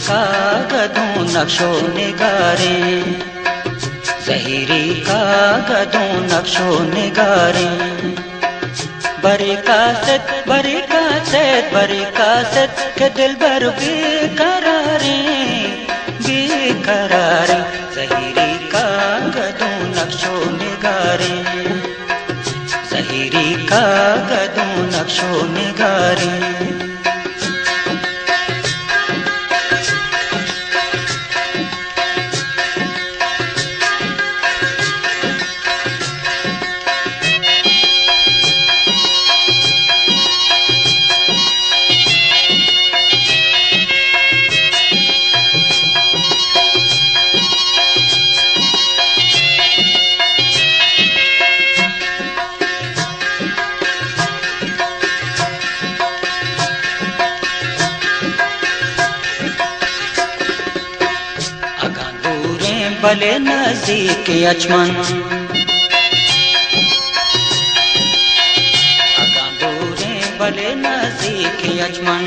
कागदों नक्शो निगारे, ज़हीरी कागदों नक्शो निगारे। बरकात बरकात बरकात के दिल भर बेकरारे बेकरारे, ज़हीरी कागदों नक्शो निगारे, ज़हीरी कागदों नक्शो निगारे। भले नज़दीक अचमन, अगा दूरे भले नज़दीक अचमन।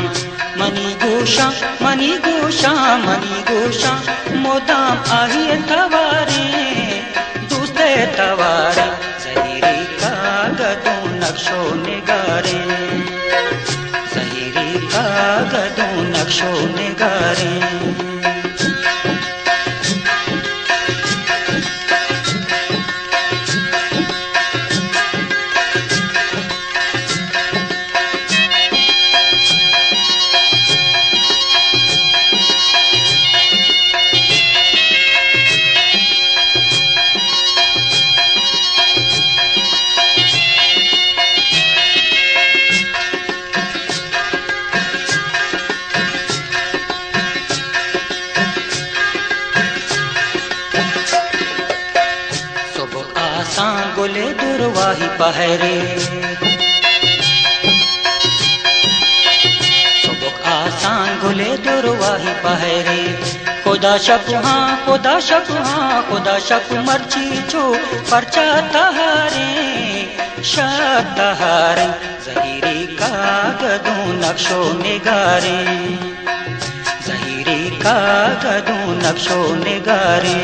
मनी गोशा मनी गोशा मनी गोशा, मोदाम आहिए तवारे दूसरे तवारे, ज़हीरी कागदों नक्शो निगारे, ज़हीरी कागदों नक्शो निगारे। गुले दुर्वाही पहरे, सुबह आसान गुले दुर्वाही पहरे। खुदा शक हाँ खुदा शक हाँ खुदा शक मर्ची जो परचा तहारे शक तहारे, ज़हीरी कागदों नक्शो निगारे, ज़हीरी कागदों नक्शो निगारे।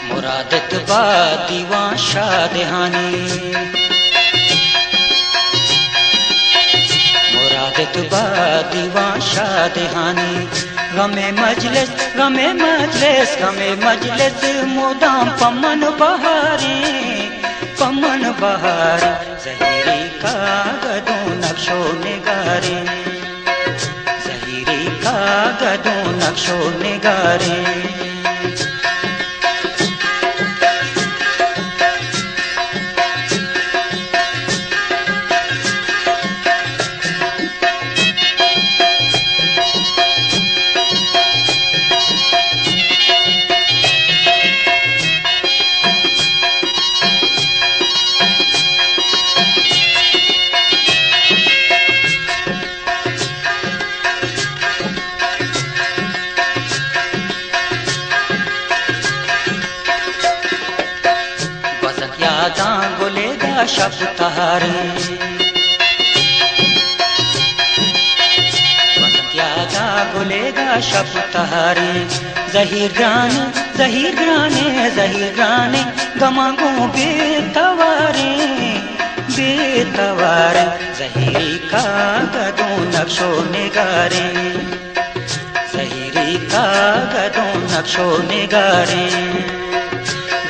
मुरादत बा दीवान शादहानी, मुरादत बा दीवान शादहानी। गमे मजलिस गमे मजलिस गमे मजलिस, मोदाम पमन बहारे पमन बहारे, ज़हीरी कागदों नक्शो निगारे, ज़हीरी कागदों नक्शो निगारे। गुलेगा शब तहारे, यादा गुलेगा शब तहारे। ज़हीराने ज़हीराने ज़हीराने, गमागो बेतवारे बेतवारे, ज़हीरी कागदों नक्शो निगारे, ज़हीरी कागदों नक्शो निगारे।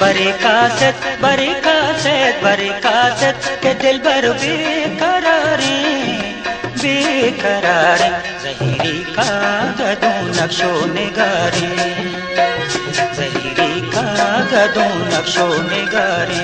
बरकात बरकात बरकात के दिल भर बेकरारे बेकरारे, ज़हीरी कागदों नक्शो निगारे, ज़हीरी कागदों नक्शो निगारे।